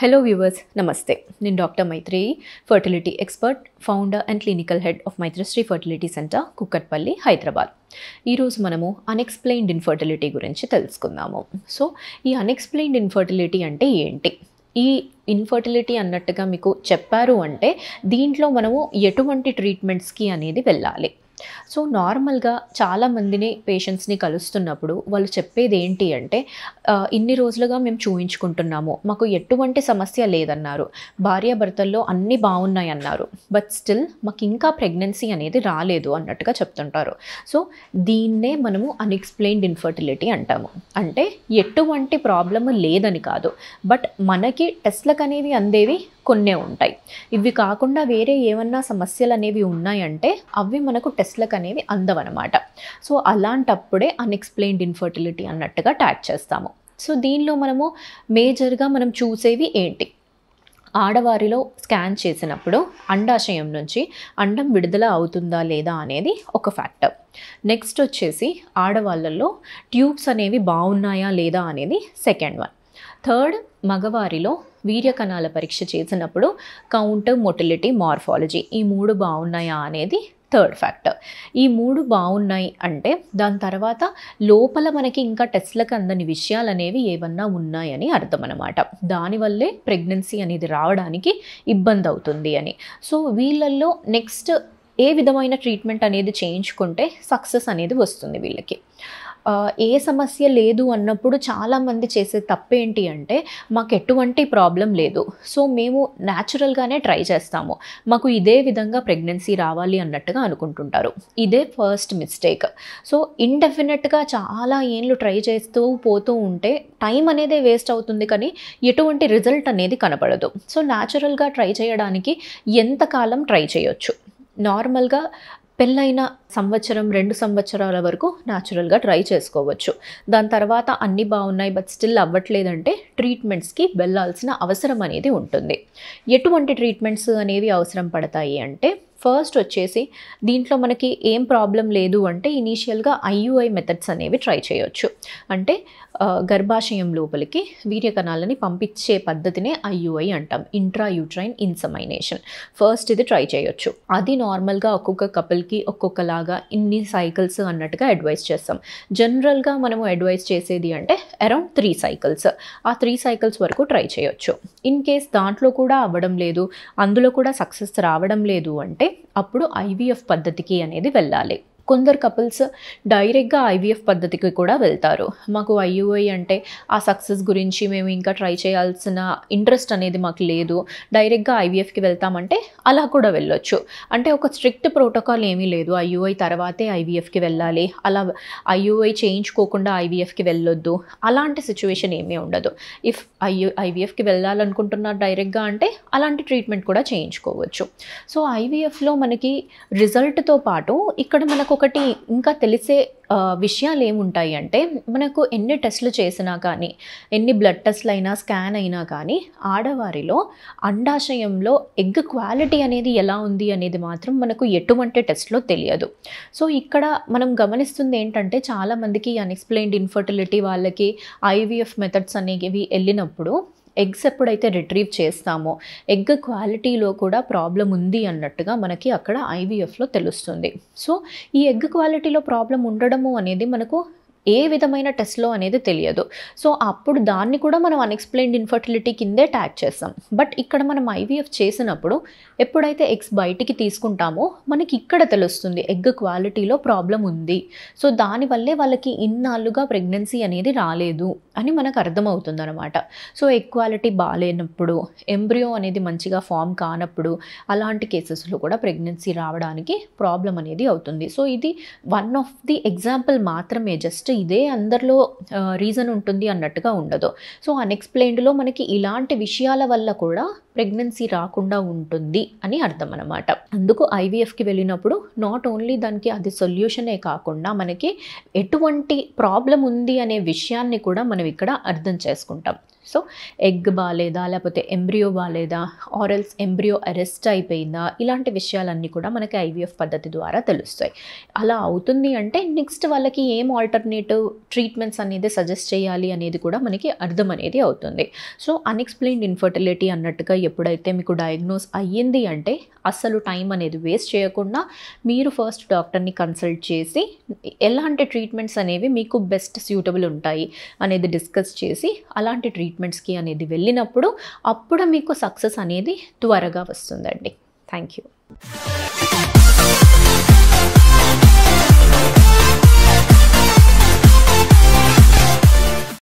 Hello viewers, Namaste. నేను doctor Maitreyi, fertility expert, founder and clinical head of Maitrashri fertility centre, Kukatpally, Hyderabad. ఈరోజు మనము unexplained infertility గురించి తెలుసుకుందాము. సో ఈ అన్ఎక్స్ప్లెయిన్డ్ ఇన్ఫర్టిలిటీ అంటే ఏంటి? ఈ ఇన్ఫర్టిలిటీ అన్నట్టుగా మీకు చెప్పారు అంటే దీంట్లో మనము ఎటువంటి ట్రీట్మెంట్స్కి అనేది వెళ్ళాలి. సో నార్మల్గా చాలామందిని పేషెంట్స్ని కలుస్తున్నప్పుడు వాళ్ళు చెప్పేది ఏంటి అంటే ఇన్ని రోజులుగా మేము చూయించుకుంటున్నాము, మాకు ఎటువంటి సమస్య లేదన్నారు, భార్యాభర్తల్లో అన్నీ బాగున్నాయి అన్నారు, బట్ స్టిల్ మాకు ఇంకా ప్రెగ్నెన్సీ అనేది రాలేదు అన్నట్టుగా చెప్తుంటారు. సో దీన్నే మనము అన్ఎక్స్ప్లెయిన్డ్ ఇన్ఫర్టిలిటీ అంటాము. అంటే ఎటువంటి ప్రాబ్లమ్ లేదని కాదు, బట్ మనకి టెస్ట్లకు అనేవి అందేవి కొన్నే ఉంటాయి. ఇవి కాకుండా వేరే ఏమన్నా సమస్యలు అనేవి ఉన్నాయంటే అవి మనకు టెస్ట్లకు అనేవి అందవన్నమాట. సో అలాంటప్పుడే అన్ఎక్స్ప్లెయిన్డ్ ఇన్ఫర్టిలిటీ అన్నట్టుగా ట్యాగ్ చేస్తాము. సో దీనిలో మనము మేజర్గా మనం చూసేవి ఏంటి? ఆడవారిలో స్కాన్ చేసినప్పుడు అండాశయం నుంచి అండం విడుదల అవుతుందా లేదా అనేది ఒక ఫ్యాక్టర్. నెక్స్ట్ వచ్చేసి ఆడవాళ్ళల్లో ట్యూబ్స్ అనేవి బాగున్నాయా లేదా అనేది సెకండ్ వన్. థర్డ్, మగవారిలో వీర్యకణాల పరీక్ష చేసినప్పుడు కౌంట్, మొటిలిటీ, మార్ఫాలజీ ఈ మూడు బాగున్నాయా అనేది థర్డ్ ఫ్యాక్టర్. ఈ మూడు బాగున్నాయి అంటే దాని తర్వాత లోపల మనకి ఇంకా టెస్ట్లకు అందని విషయాలు అనేవి ఏమన్నా ఉన్నాయని అర్థం అన్నమాట. దానివల్లే ప్రెగ్నెన్సీ అనేది రావడానికి ఇబ్బంది అవుతుంది అని. సో వీళ్ళల్లో నెక్స్ట్ ఏ విధమైన ట్రీట్మెంట్ అనేది చేయించుకుంటే సక్సెస్ అనేది వస్తుంది వీళ్ళకి. ఏ సమస్య లేదు అన్నప్పుడు చాలామంది చేసే తప్పేంటి అంటే మాకు ఎటువంటి ప్రాబ్లం లేదు, సో మేము న్యాచురల్గానే ట్రై చేస్తాము, మాకు ఇదే విధంగా ప్రెగ్నెన్సీ రావాలి అన్నట్టుగా అనుకుంటుంటారు. ఇదే ఫస్ట్ మిస్టేక్. సో ఇండెఫినెట్గా చాలా ఏళ్ళు ట్రై చేస్తూ పోతూ ఉంటే టైం అనేది వేస్ట్ అవుతుంది, కానీ ఎటువంటి రిజల్ట్ అనేది కనపడదు. సో న్యాచురల్గా ట్రై చేయడానికి ఎంతకాలం ట్రై చేయొచ్చు? నార్మల్గా పెళ్ళైన సంవత్సరం 2 సంవత్సరాల వరకు న్యాచురల్గా ట్రై చేసుకోవచ్చు. దాని తర్వాత అన్నీ బాగున్నాయి బట్ స్టిల్ అవ్వట్లేదంటే ట్రీట్మెంట్స్కి వెళ్ళాల్సిన అవసరం అనేది ఉంటుంది. ఎటువంటి ట్రీట్మెంట్స్ అనేవి అవసరం పడతాయి అంటే ఫస్ట్ వచ్చేసి దీంట్లో మనకి ఏం ప్రాబ్లం లేదు అంటే ఇనీషియల్గా ఐయుఐ మెథడ్స్ అనేవి ట్రై చేయొచ్చు. అంటే గర్భాశయం లోపలికి వీర్యకణాలని పంపించే పద్ధతినే ఐయుఐ అంటాం, ఇంట్రా యూట్రైన్ ఇన్సమైనేషన్. ఫస్ట్ ఇది ట్రై చేయొచ్చు. అది నార్మల్గా ఒక్కొక్క కపుల్కి ఒక్కొక్కలాగా ఇన్ని సైకిల్స్ అన్నట్టుగా అడ్వైస్ చేస్తాం. జనరల్గా మనము అడ్వైస్ చేసేది అంటే అరౌండ్ 3 సైకిల్స్. ఆ 3 సైకిల్స్ వరకు ట్రై చేయొచ్చు. ఇన్ కేస్ దాంట్లో కూడా అవ్వడం లేదు, అందులో కూడా సక్సెస్ రావడం లేదు అంటే అప్పుడు ఐవీఎఫ్ పద్ధతికి అనేది వెళ్ళాలి. కొందరు కపుల్స్ డైరెక్ట్గా ఐవీఎఫ్ పద్ధతికి కూడా వెళ్తారు. మాకు ఐయుఐ అంటే ఆ సక్సెస్ గురించి మేము ఇంకా ట్రై చేయాల్సిన ఇంట్రెస్ట్ అనేది మాకు లేదు, డైరెక్ట్గా ఐవీఎఫ్కి వెళ్తామంటే అలా కూడా వెళ్ళొచ్చు. అంటే ఒక స్ట్రిక్ట్ ప్రోటోకాల్ ఏమీ లేదు, ఐయుఐ తర్వాతే ఐవీఎఫ్కి వెళ్ళాలి, అలా ఐయుఐ చేయించుకోకుండా ఐవీఎఫ్కి వెళ్ళొద్దు, అలాంటి సిచ్యువేషన్ ఏమీ ఉండదు. ఇఫ్ ఐవీఎఫ్కి వెళ్ళాలనుకుంటున్నారు డైరెక్ట్గా అంటే అలాంటి ట్రీట్మెంట్ కూడా చేయించుకోవచ్చు. సో ఐవీఎఫ్లో మనకి రిజల్ట్తో పాటు ఇక్కడ మనకు ఒకటి ఇంకా తెలిసే విషయాలు ఏముంటాయి అంటే మనకు ఎన్ని టెస్టులు చేసినా కానీ, ఎన్ని బ్లడ్ టెస్ట్లు అయినా, స్కాన్ అయినా కానీ ఆడవారిలో అండాశయంలో ఎగ్ క్వాలిటీ అనేది ఎలా ఉంది అనేది మాత్రం మనకు ఎటువంటి టెస్ట్లో తెలియదు. సో ఇక్కడ మనం గమనిస్తుంది ఏంటంటే చాలామందికి అన్ఎక్స్ప్లెయిన్డ్ ఇన్ఫర్టిలిటీ వాళ్ళకి ఐవీఎఫ్ మెథడ్స్ అనేవి వెళ్ళినప్పుడు ఎగ్స్ ఎప్పుడైతే రిట్రీవ్ చేస్తామో ఎగ్ క్వాలిటీలో కూడా ప్రాబ్లం ఉంది అన్నట్టుగా మనకి అక్కడ ఐవీఎఫ్లో తెలుస్తుంది. సో ఈ ఎగ్ క్వాలిటీలో ప్రాబ్లం ఉండడము అనేది మనకు ఏ విధమైన టెస్ట్లో అనేది తెలియదు. సో అప్పుడు దాన్ని కూడా మనం అన్ఎక్స్ప్లెయిన్డ్ ఇన్ఫర్టిలిటీ కిందే ట్యాగ్ చేస్తాం. బట్ ఇక్కడ మనం ఐవీఎఫ్ చేసినప్పుడు ఎప్పుడైతే ఎగ్స్ బయటికి తీసుకుంటామో మనకి ఇక్కడ తెలుస్తుంది ఎగ్ క్వాలిటీలో ప్రాబ్లం ఉంది, సో దానివల్లే వాళ్ళకి ఇన్నాళ్ళుగా ప్రెగ్నెన్సీ అనేది రాలేదు అని మనకు అర్థమవుతుంది అనమాట. సో ఎగ్ క్వాలిటీ బాగాలేనప్పుడు, ఎంబ్రియో అనేది మంచిగా ఫామ్ కానప్పుడు అలాంటి కేసెస్లో కూడా ప్రెగ్నెన్సీ రావడానికి ప్రాబ్లం అనేది అవుతుంది. సో ఇది వన్ ఆఫ్ ది ఎగ్జాంపుల్ మాత్రమే, జస్ట్ ఇదే అందరిలో రీజన్ ఉంటుంది అన్నట్టుగా ఉండదు. సో అన్ఎక్స్ప్లెయిన్డ్లో మనకి ఇలాంటి విషయాల వల్ల కూడా ప్రెగ్నెన్సీ రాకుండా ఉంటుంది అని అర్థం అన్నమాట. అందుకు ఐవీఎఫ్కి వెళ్ళినప్పుడు నాట్ ఓన్లీ దానికి అది సొల్యూషనే కాకుండా మనకి ఎటువంటి ప్రాబ్లం ఉంది అనే విషయాన్ని కూడా మనం ఇక్కడ అర్థం చేసుకుంటాం. సో ఎగ్ బాలేదా, లేకపోతే ఎంబ్రియో బాలేదా, ఆరెల్స్ ఎంబ్రియో అరెస్ట్ అయిపోయిందా, ఇలాంటి విషయాలన్నీ కూడా మనకి ఐవీఎఫ్ పద్ధతి ద్వారా తెలుస్తాయి. అలా అవుతుంది అంటే నెక్స్ట్ వాళ్ళకి ఏం ఆల్టర్నేటివ్ ట్రీట్మెంట్స్ అనేది సజెస్ట్ చేయాలి అనేది కూడా మనకి అర్థం అనేది అవుతుంది. సో అన్ఎక్స్ప్లెయిన్డ్ ఇన్ఫర్టిలిటీ అన్నట్టుగా ఎప్పుడైతే మీకు డయాగ్నోస్ అయ్యింది అంటే అస్సలు టైం అనేది వేస్ట్ చేయకుండా మీరు ఫస్ట్ డాక్టర్ని కన్సల్ట్ చేసి ఎలాంటి ట్రీట్మెంట్స్ అనేవి మీకు బెస్ట్ సూటబుల్ ఉంటాయి అనేది డిస్కస్ చేసి అలాంటి ట్రీట్మెంట్స్కి అనేది వెళ్ళినప్పుడు అప్పుడు మీకు సక్సెస్ అనేది త్వరగా వస్తుందండి. Thank you.